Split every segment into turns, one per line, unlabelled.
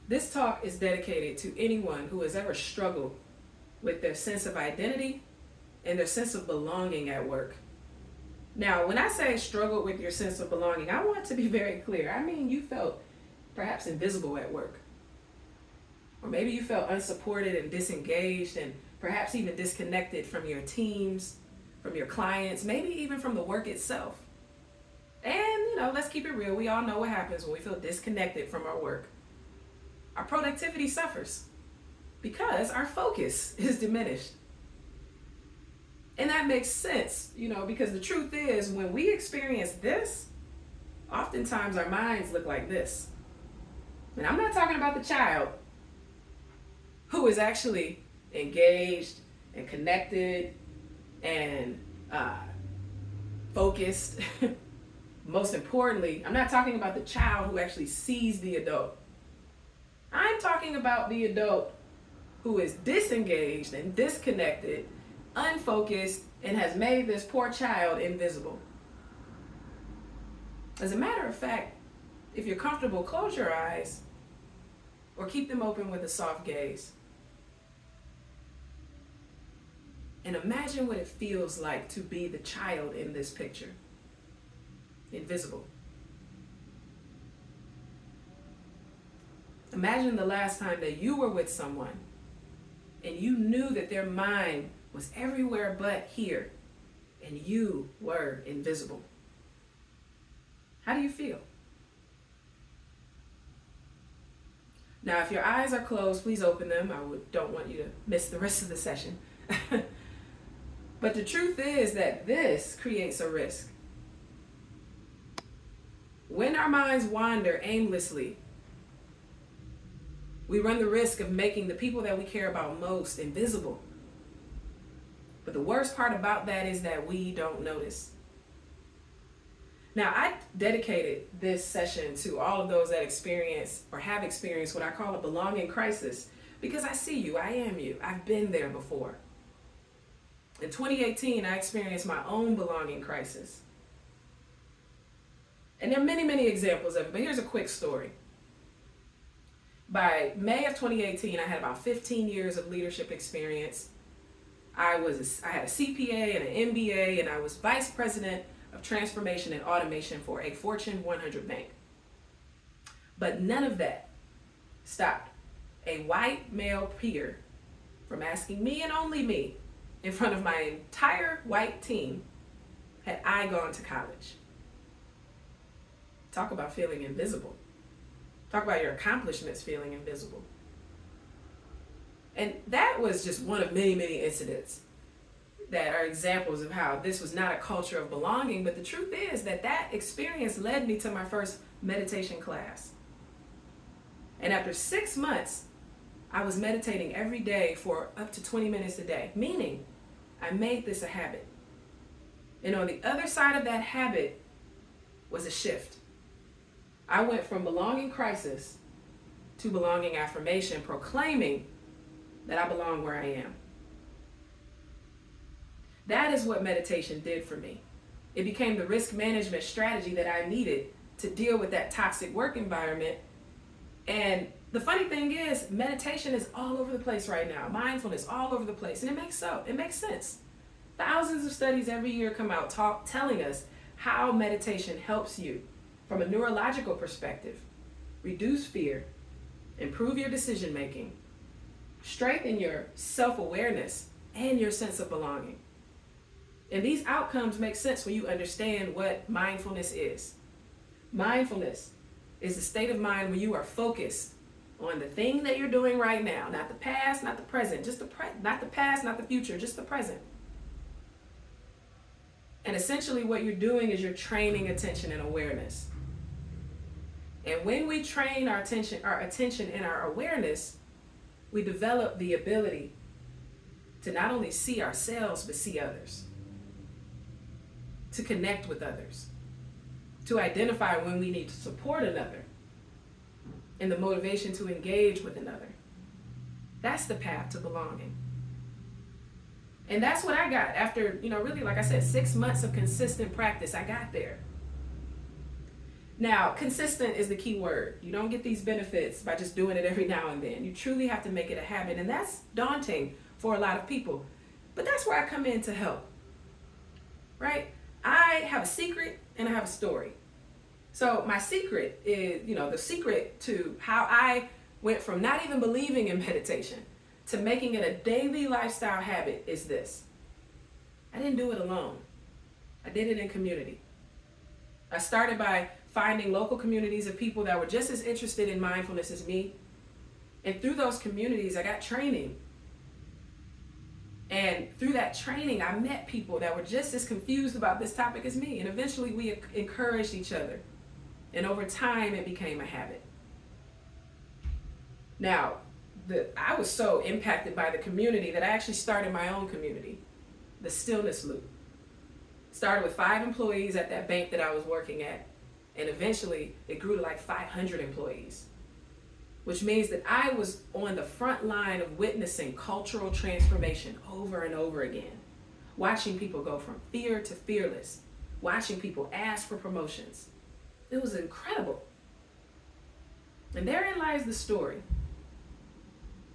This talk is dedicated to anyone who has ever struggled with their sense of identity and their sense of belonging at work. Now, when I say struggle with your sense of belonging, I want to be very clear. I mean, you felt perhaps invisible at work. Or maybe you felt unsupported and disengaged and perhaps even disconnected from your teams, from your clients, maybe even from the work itself. And, let's keep it real. We all know what happens when we feel disconnected from our work. Our productivity suffers because our focus is diminished. And that makes sense, because the truth is when we experience this, oftentimes our minds look like this. And I'm not talking about the child who is actually engaged and connected and focused. Most importantly, I'm not talking about the child who actually sees the adult. I'm talking about the adult who is disengaged and disconnected, unfocused, and has made this poor child invisible. As a matter of fact, if you're comfortable, close your eyes or keep them open with a soft gaze. And imagine what it feels like to be the child in this picture. Invisible. Imagine the last time that you were with someone and you knew that their mind was everywhere but here and you were invisible. How do you feel? Now, if your eyes are closed, please open them. I don't want you to miss the rest of the session. But the truth is that this creates a risk. When our minds wander aimlessly, we run the risk of making the people that we care about most invisible. But the worst part about that is that we don't notice. Now, I dedicated this session to all of those that experience or have experienced what I call a belonging crisis, because I see you, I am you, I've been there before. In 2018, I experienced my own belonging crisis. And there are many, many examples of it, but here's a quick story. By May of 2018, I had about 15 years of leadership experience. I had a CPA and an MBA, and I was vice president of transformation and automation for a Fortune 100 bank. But none of that stopped a white male peer from asking me and only me in front of my entire white team, had I gone to college? Talk about feeling invisible. Talk about your accomplishments feeling invisible. And that was just one of many, many incidents that are examples of how this was not a culture of belonging. But the truth is that experience led me to my first meditation class. And after 6 months, I was meditating every day for up to 20 minutes a day, meaning I made this a habit. And on the other side of that habit was a shift. I went from belonging crisis to belonging affirmation, proclaiming that I belong where I am. That is what meditation did for me. It became the risk management strategy that I needed to deal with that toxic work environment. And the funny thing is, meditation is all over the place right now. Mindfulness all over the place. And it makes sense. Thousands of studies every year come out telling us how meditation helps you from a neurological perspective, reduce fear, improve your decision making, strengthen your self-awareness and your sense of belonging. And these outcomes make sense when you understand what mindfulness is. Mindfulness is a state of mind where you are focused on the thing that you're doing right now, not the past, not the present, not the past, not the future, just the present. And essentially what you're doing is you're training attention and awareness. And when we train our attention and our awareness, we develop the ability to not only see ourselves, but see others, to connect with others, to identify when we need to support another, and the motivation to engage with another. That's the path to belonging. And that's what I got after, really, like I said, 6 months of consistent practice. I got there. Now, consistent is the key word. You don't get these benefits by just doing it every now and then. You truly have to make it a habit, and that's daunting for a lot of people. But that's where I come in to help, right? I have a secret and I have a story. So my secret is, the secret to how I went from not even believing in meditation to making it a daily lifestyle habit is this. I didn't do it alone. I did it in community. I started by finding local communities of people that were just as interested in mindfulness as me. And through those communities, I got training. And through that training, I met people that were just as confused about this topic as me. And eventually we encouraged each other. And over time, it became a habit. Now, I was so impacted by the community that I actually started my own community, the Stillness Loop. Started with 5 employees at that bank that I was working at. And eventually, it grew to like 500 employees. Which means that I was on the front line of witnessing cultural transformation over and over again. Watching people go from fear to fearless. Watching people ask for promotions. It was incredible. And therein lies the story.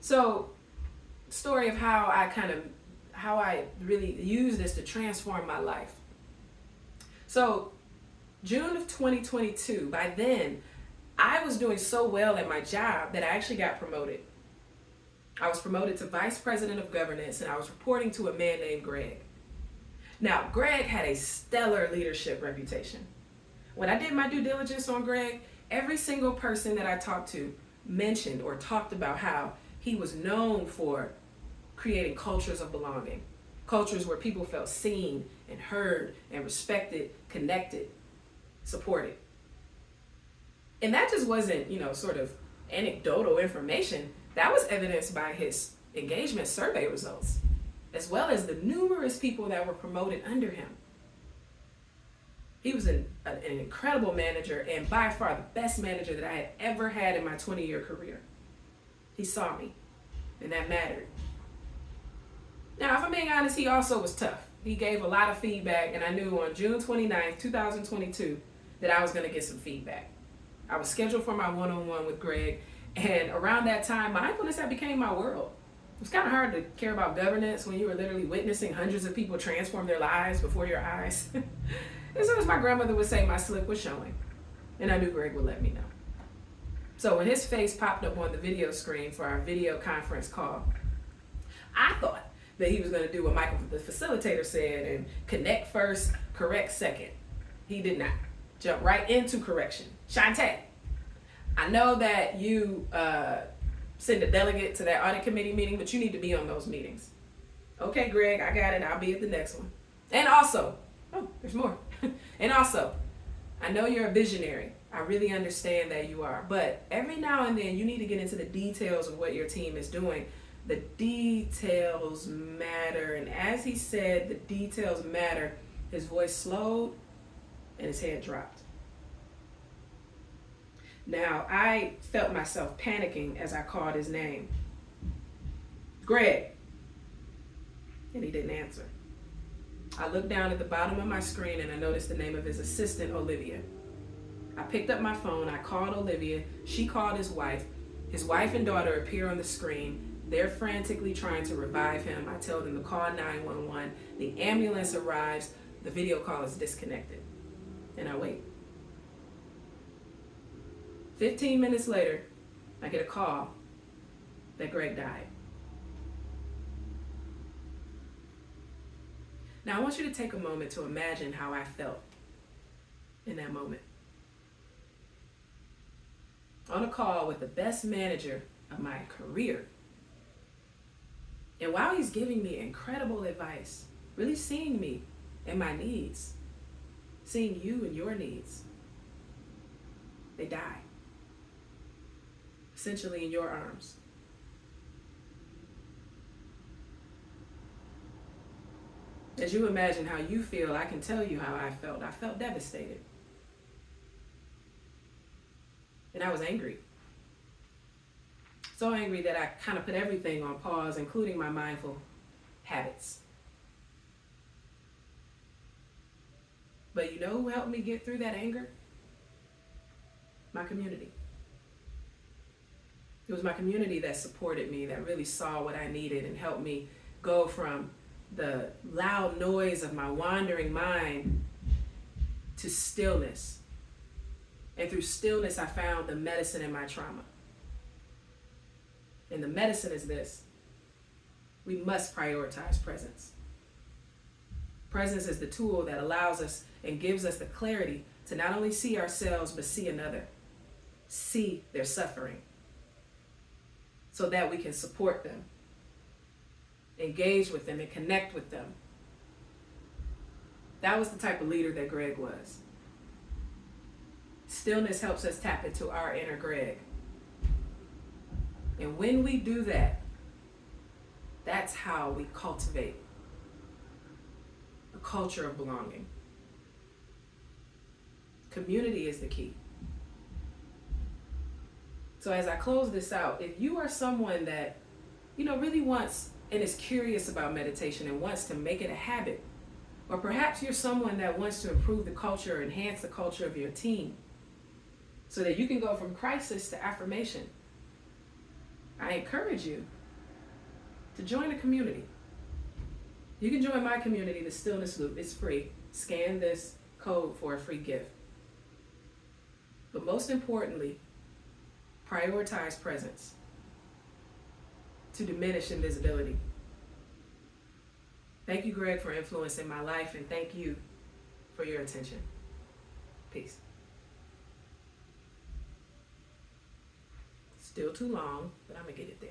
So, story of how I really used this to transform my life. So, June of 2022, by then, I was doing so well at my job that I actually got promoted. I was promoted to Vice President of Governance, and I was reporting to a man named Greg. Now, Greg had a stellar leadership reputation. When I did my due diligence on Greg, every single person that I talked to mentioned or talked about how he was known for creating cultures of belonging. Cultures where people felt seen and heard and respected, connected, supported. And that just wasn't, sort of anecdotal information. That was evidenced by his engagement survey results, as well as the numerous people that were promoted under him. He was an incredible manager and by far the best manager that I had ever had in my 20-year career. He saw me, and that mattered. Now, if I'm being honest, he also was tough. He gave a lot of feedback, and I knew on June 29th, 2022, that I was going to get some feedback. I was scheduled for my one-on-one with Greg, and around that time, mindfulness had became my world. It was kind of hard to care about governance when you were literally witnessing hundreds of people transform their lives before your eyes. And so as my grandmother would say, my slip was showing, and I knew Greg would let me know. So when his face popped up on the video screen for our video conference call, I thought that he was going to do what Michael, the facilitator, said and connect first, correct second. He did not. Jump right into correction. Shawntà, I know that you send a delegate to that audit committee meeting, but you need to be on those meetings. Okay, Greg, I got it. I'll be at the next one. And also, there's more. And also, I know you're a visionary. I really understand that you are. But every now and then, you need to get into the details of what your team is doing. The details matter. And as he said, the details matter, his voice slowed and his head dropped. Now, I felt myself panicking as I called his name. Greg. And he didn't answer. I looked down at the bottom of my screen and I noticed the name of his assistant, Olivia. I picked up my phone, I called Olivia, she called his wife. His wife and daughter appear on the screen. They're frantically trying to revive him. I tell them to call 911. The ambulance arrives, the video call is disconnected. And I wait. 15 minutes later, I get a call that Greg died. Now, I want you to take a moment to imagine how I felt in that moment. On a call with the best manager of my career. And while he's giving me incredible advice, really seeing me and my needs, seeing you and your needs, they die. Essentially in your arms. As you imagine how you feel, I can tell you how I felt. I felt devastated. And I was angry. So angry that I kind of put everything on pause, including my mindful habits. But you know who helped me get through that anger? My community. It was my community that supported me, that really saw what I needed and helped me go from the loud noise of my wandering mind to stillness. And through stillness, I found the medicine in my trauma. And the medicine is this: we must prioritize presence. Presence is the tool that allows us and gives us the clarity to not only see ourselves, but see another, see their suffering, so that we can support them, engage with them, and connect with them. That was the type of leader that Greg was. Stillness helps us tap into our inner Greg. And when we do that, that's how we cultivate a culture of belonging. Community is the key. So as I close this out, if you are someone that, really wants and is curious about meditation and wants to make it a habit, or perhaps you're someone that wants to improve the culture or enhance the culture of your team so that you can go from crisis to affirmation, I encourage you to join a community. You can join my community, the Stillness Loop. It's free. Scan this code for a free gift. But most importantly, prioritize presence to diminish invisibility. Thank you, Greg, for influencing my life, and thank you for your attention. Peace. Still too long, but I'm going to get it there.